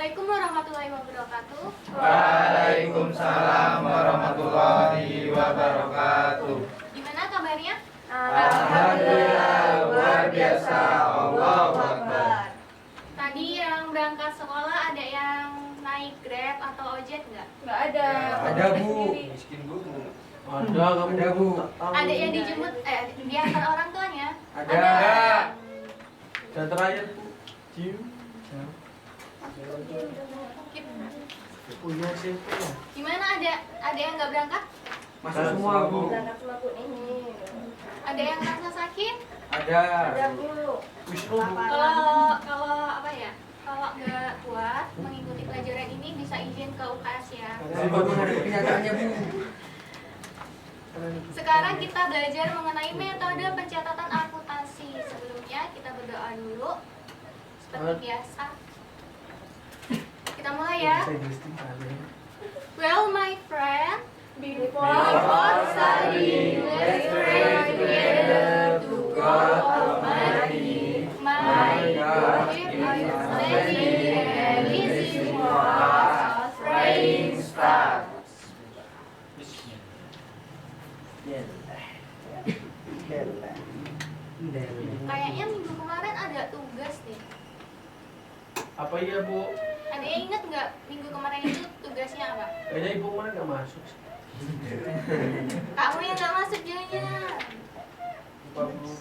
Assalamualaikum warahmatullahi wabarakatuh. Waalaikumsalam warahmatullahi wabarakatuh. Gimana kabarnya? Alhamdulillah, luar biasa. Allahu Akbar. Tadi yang berangkat sekolah ada yang naik Grab atau ojek nggak? Nggak ada. Ada Bu. Miskin Bu. Ada kamu. Ada Bu. Ada yang dijemput, diantar orang tuanya? Ada. Dan terakhir Bu. Cium. Punya siapa ya? Gimana ada yang nggak berangkat? Masuk semua Bu. Berangkat semua Bu ini. Ada yang merasa sakit? Ada. Ada Bu. Wisnu Bu. Kalau apa ya? Kalau nggak kuat mengikuti pelajaran ini bisa izin ke UKS ya. Bagus ada kenyataannya Bu. Sekarang kita belajar mengenai metode pencatatan akuntansi. Sebelumnya kita berdoa dulu seperti biasa. Kita mulai ya. Well, my friend, before studying, let's pray together to God Almighty. My God, give us steady and easy for us. Praying start. Kayaknya minggu kemarin ada tugas deh. Apa iya Bu? Ada yang inget nggak minggu kemarin itu tugasnya apa? Kayaknya ibu kemarin nggak masuk. Kamu yang nggak masuk jadinya. Lupa Bu.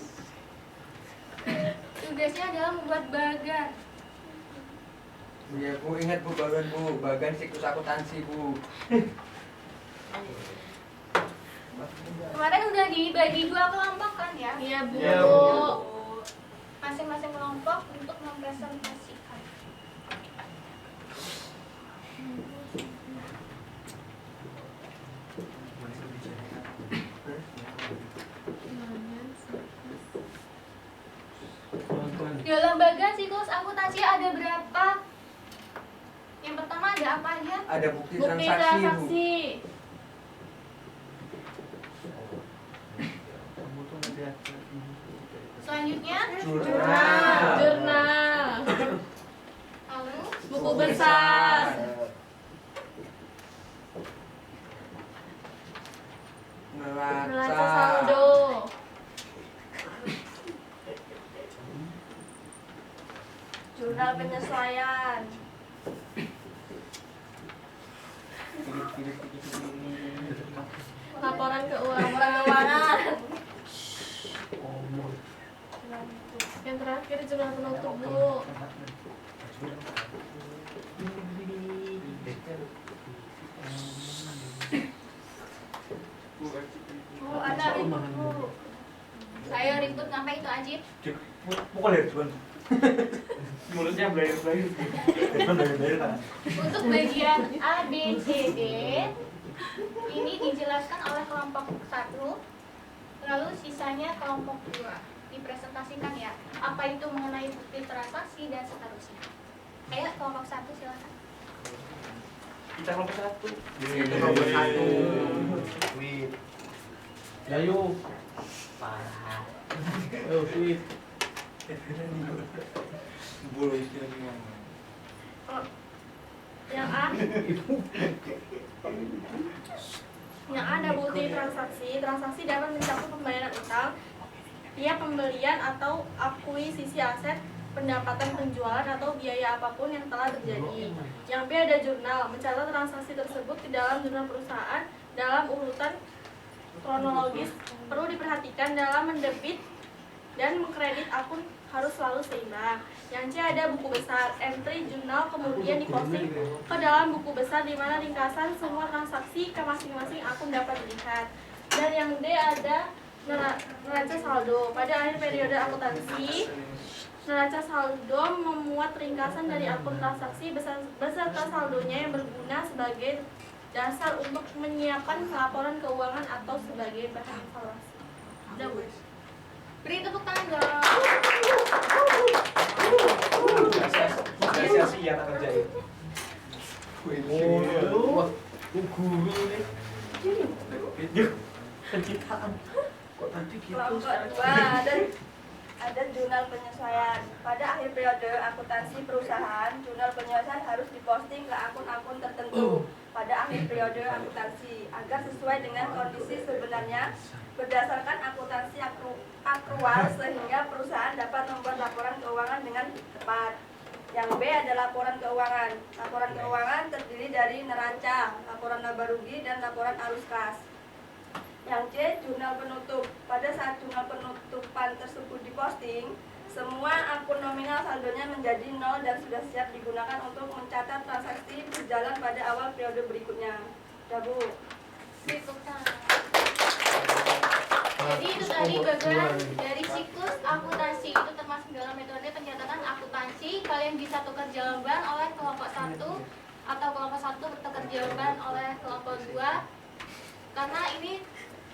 Tugasnya adalah membuat bagan. Iya Bu, ingat Bu, bagan Bu, bagan siklus akuntansi Bu. Kemarin udah dibagi 2 kelompok kan ya? Iya Bu. Iya, Bu. Masing-masing kelompok untuk mempresentasikan. Dalam bagan siklus akuntansi ada berapa? Yang pertama ada apa aja? Ada bukti Bukti transaksi Bu. transaksi. Kamu tuh nggak lihat. Selanjutnya Jurnal. lalu Buku besar. Neraca saldo. Jurnal penyesuaian. Laporan keuangan. Yang terakhir jurnal penutup Bu. Bu ada ribut Bu. Ayo ribut ngapain itu Ajib? Pukul ya cuman mulutnya belair-belair belair-belair. Untuk bagian A, B, C, D ini dijelaskan oleh kelompok 1, lalu sisanya kelompok 2 dipresentasikan ya. Apa itu mengenai bukti transaksi dan seterusnya. Ayo kelompok 1 silakan. Kita kelompok 1. Itu nomor 1. Wih, Ayo. parah. Ayo sweet. Bulu istilahnya. Yang A. Yang A ada bukti transaksi. Transaksi dapat mencakup pembayaran utang, pihak pembelian atau akuisisi aset, pendapatan penjualan atau biaya apapun yang telah terjadi. Yang B ada jurnal, mencatat transaksi tersebut di dalam jurnal perusahaan dalam urutan kronologis. Perlu diperhatikan dalam mendebit dan mengkredit akun harus selalu seimbang. Yang C ada buku besar, entry jurnal kemudian diposting ke dalam buku besar di mana ringkasan semua transaksi ke masing-masing akun dapat dilihat. Dan yang D ada neraca saldo. Pada akhir periode akuntansi, neraca saldo memuat ringkasan dari akun transaksi beserta saldonya yang berguna sebagai dasar untuk menyiapkan laporan keuangan atau sebagai bahan evaluasi. Udah Bu. Beri tepuk tangan dong. Sia-sia tak kerjain. Wah, guru nih. Pencitraan. Kok tadi gitu? Kelompok 2 dan ada jurnal penyesuaian. Pada akhir periode akuntansi perusahaan, jurnal penyesuaian harus diposting ke akun-akun tertentu pada akhir periode akuntansi agar sesuai dengan kondisi sebenarnya berdasarkan akuntansi akrual sehingga perusahaan dapat membuat laporan keuangan dengan tepat. Yang B ada laporan keuangan. Laporan keuangan terdiri dari neraca, laporan laba rugi, dan laporan arus kas. Yang C, jurnal penutup. Pada saat jurnal penutupan tersebut diposting, semua akun nominal saldonya menjadi 0 dan sudah siap digunakan untuk mencatat transaksi berjalan pada awal periode berikutnya. Udah, Bu. Jadi itu tadi bagian dari siklus akuntansi, itu termasuk dalam metode pencatatan akuntansi. Kalian bisa tukar jawaban oleh kelompok 1 atau kelompok 1 bertukar jawaban oleh kelompok 2. Karena ini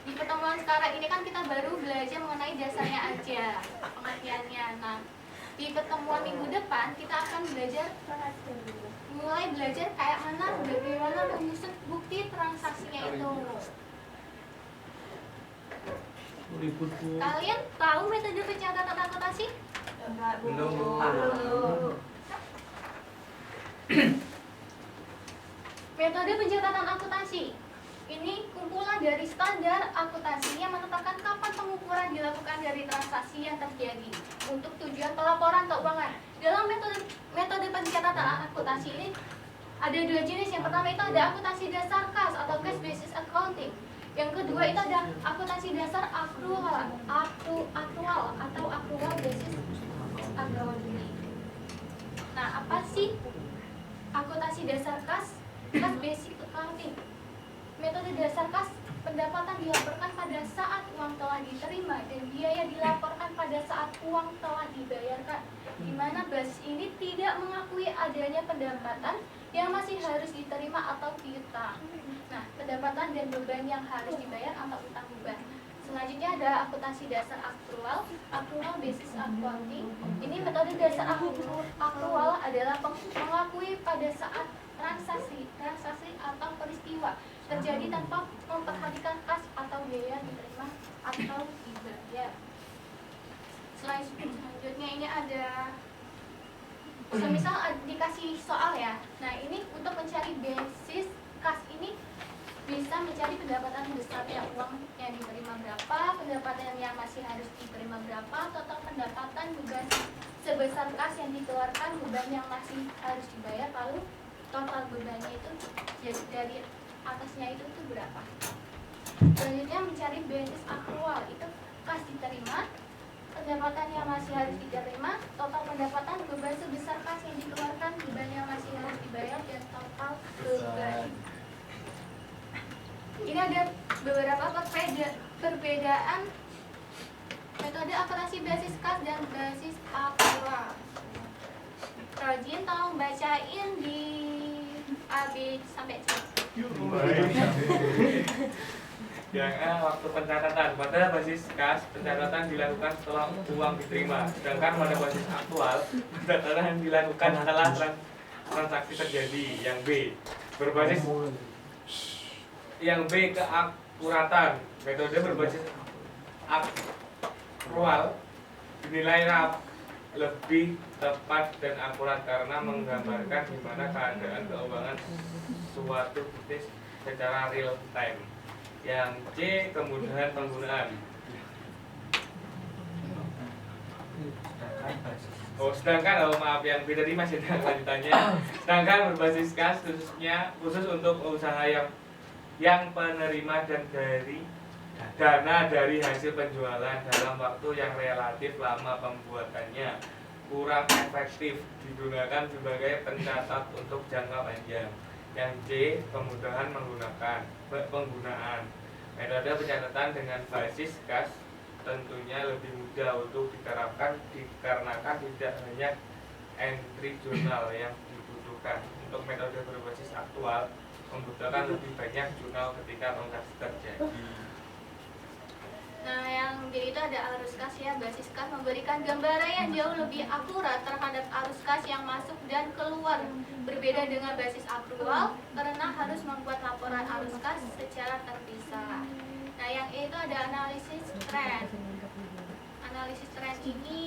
di pertemuan sekarang ini kan kita baru belajar mengenai dasarnya aja, pengertiannya. Nah, di pertemuan minggu depan kita akan mulai belajar kayak mana, bagaimana menyusun bukti transaksinya itu. Ribut Bu. Kalian tahu metode pencatatan akuntansi? Belum. Metode pencatatan akuntansi ini kumpulan dari standar akuntansi yang menetapkan kapan pengukuran dilakukan dari transaksi yang terjadi untuk tujuan pelaporan keuangan. Dalam metode pencatatan akuntansi ini ada 2 jenis. Yang pertama itu ada akuntansi dasar kas atau cash basis accounting. Yang kedua itu ada akuntansi dasar akrual atau akrual basis accounting. Nah, apa sih akuntansi dasar kas? Kas basic accounting. Metode dasar kas, pendapatan dilaporkan pada saat uang telah diterima dan biaya dilaporkan pada saat uang telah dibayarkan, di mana basis ini tidak mengakui adanya pendapatan yang masih harus diterima atau piutang. Nah, pendapatan dan beban yang harus dibayar atau utang beban. Selanjutnya ada akuntansi dasar akrual basis accounting. Ini metode dasar akrual adalah mengakui pada saat transaksi atau peristiwa terjadi tanpa memperhatikan kas atau biaya diterima atau dibayar. Selanjutnya ini ada misal dikasih soal ya. Nah, ini untuk mencari basis kas ini bisa mencari pendapatan besarnya uang yang diterima berapa, pendapatan yang masih harus diterima berapa, total pendapatan beban sebesar kas yang dikeluarkan, beban yang masih harus dibayar, lalu total bebannya itu jadi dari atasnya itu tuh berapa. Selanjutnya mencari basis akrual, itu kas diterima, pendapatan yang masih harus diterima, total pendapatan, beban sebesar kas yang dikeluarkan, beban yang masih harus dibayar, dan total beban. Ini ada beberapa perbedaan metode akuntansi basis kas dan basis akrual. Rajin tolong bacain di A, B, sampai C. Yang A, waktu pencatatan. Pada basis kas, pencatatan dilakukan setelah uang diterima. Sedangkan pada basis aktual, pencatatan dilakukan setelah transaksi terjadi. Yang B, berbasis keakuratan. Metode berbasis akrual dinilai lebih tepat dan akurat karena menggambarkan gimana keadaan keuangan suatu bisnis secara real time. Yang C, kemudahan penggunaan. Maaf, yang B tadi masih ada lanjutannya. Sedangkan berbasis kas khusus untuk usaha yang penerima dan dana dari hasil penjualan dalam waktu yang relatif lama pembuatannya, kurang efektif digunakan sebagai pencatat untuk jangka panjang. Yang C, kemudahan penggunaan. Metode pencatatan dengan basis kas tentunya lebih mudah untuk diterapkan dikarenakan tidak banyak entry jurnal yang dibutuhkan. Untuk metode berbasis aktual membutuhkan lebih banyak jurnal ketika transaksi terjadi. Nah, yang D itu ada arus kas ya. Basis kas memberikan gambaran yang jauh lebih akurat terhadap arus kas yang masuk dan keluar. Berbeda dengan basis akrual karena harus membuat laporan arus kas secara terpisah. Nah, yang E itu ada analisis tren. analisis tren ini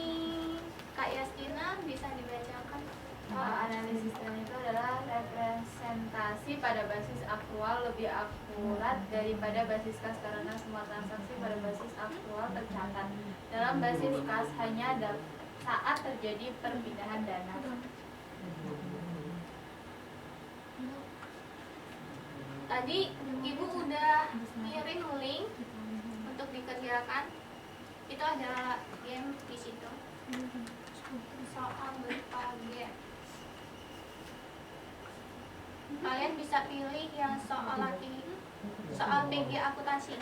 Kak Yastina bisa dibacakan? Analisis tren itu adalah representasi pada basis aktual lebih akurat daripada basis kas karena semua transaksi pada basis aktual tercatat dalam basis kas hanya saat terjadi perpindahan dana. Tadi Ibu udah ngirim link untuk dikerjakan. Itu ada game di situ. Soal berupa game. Kalian bisa pilih yang soal soal PG akuntansi.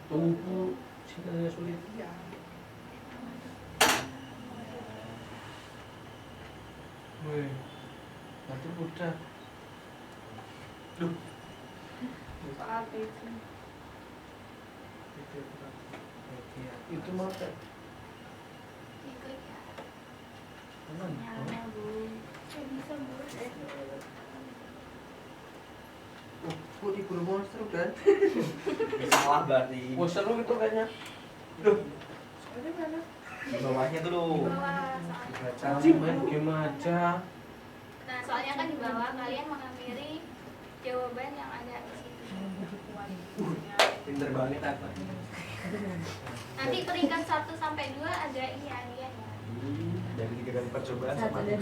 Tunggu, sini sulit. Wih, nanti udah. Soal PG. Itu mau tak? Diklik ya. Nyala, Bu. Bisa Bu. Oh, kok di Gunung Monster kan? Salah berarti. Wah seru itu kayaknya. Soalnya mana? Di bawahnya tuh lu. Di bawah soalnya. Anjing main game aja. Nah, soalnya kan di bawah kalian menghampiri jawaban yang ada di situ. Pinter banget apa? Nanti peringkat 1 sampai 2 ada ini hadiah ya. Dari 3 kali percobaan sama Satu dan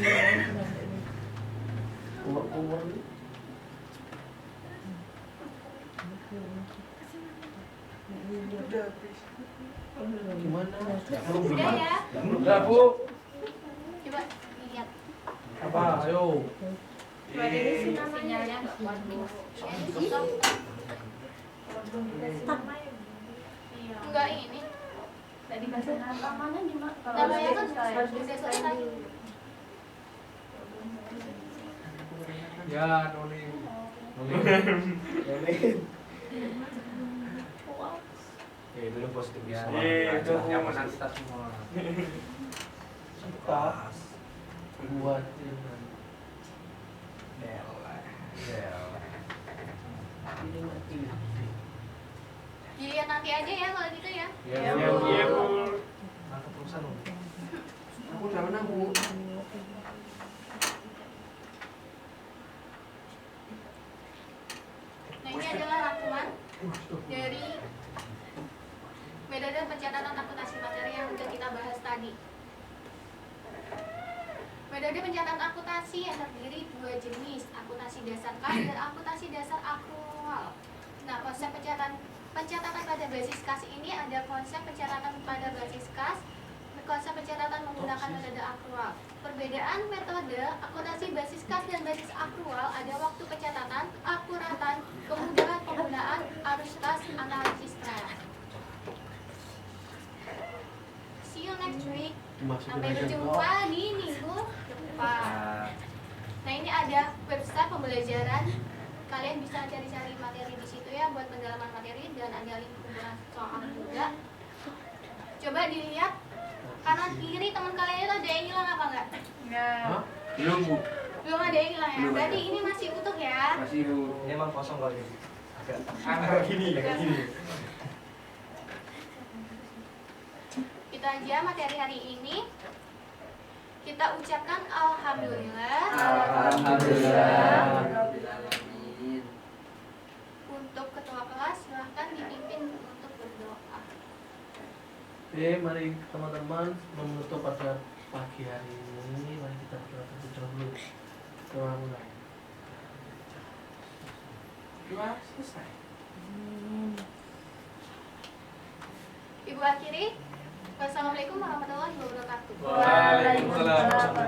dua. Umur gimana? Udah ya. Udah Bu. Coba lihat. Apa? Ayo. Sinyalnya nggak kuat, Bu. Ya, ini susah. Enggak ini. Tadi bahasa namanya gimana? Namanya kan harus udah selesai. Ya, Noling. dulu positif ya. Itu Yang menang kita semua. Kita buatin. Ini mati. Dilihat nanti aja ya kalau gitu ya. Ya, Iya, Bu. Mantap perusahaan lu. Aku udah menang, Bu. Nah, ini adalah rangkuman dari metode pencatatan akuntansi materi yang sudah kita bahas tadi. Metode pencatatan akuntansi yang terdiri 2 jenis, akuntansi dasar kas dan akuntansi dasar akrual. Nah, konsep pencatatan pada basis kas ini ada konsep pencatatan pada basis kas, konsep pencatatan menggunakan metode akrual. Perbedaan metode akuntansi basis kas dan basis akrual ada waktu pencatatan, akuratan, kemudahan penggunaan, arus kas, analisis tren. See you next week. Sampai berjumpa di minggu depan. Nah, ini ada website pembelajaran. Kalian bisa cari-cari materi di situ ya buat pendalaman materi dan ada link kumpulan soal juga. Coba dilihat kanan kiri teman kalian itu ada yang hilang apa enggak? Enggak. Belum, Bu. Belum ada yang hilang ya. Belum Berarti ada. ini masih utuh ya. Masih, Bu. Ini emang kosong kalau ini. Agak Angka gini, kayak gini. Itu aja materi hari ini. Kita ucapkan alhamdulillah. Alhamdulillah. Untuk ketua kelas silahkan dipimpin untuk berdoa. Oke, mari teman-teman menutup pada pagi hari ini. Mari kita berdoa terlebih dahulu. Doa mulai. Doa selesai. Ibu akhiri. Wassalamualaikum warahmatullahi wabarakatuh. Waalaikumsalam.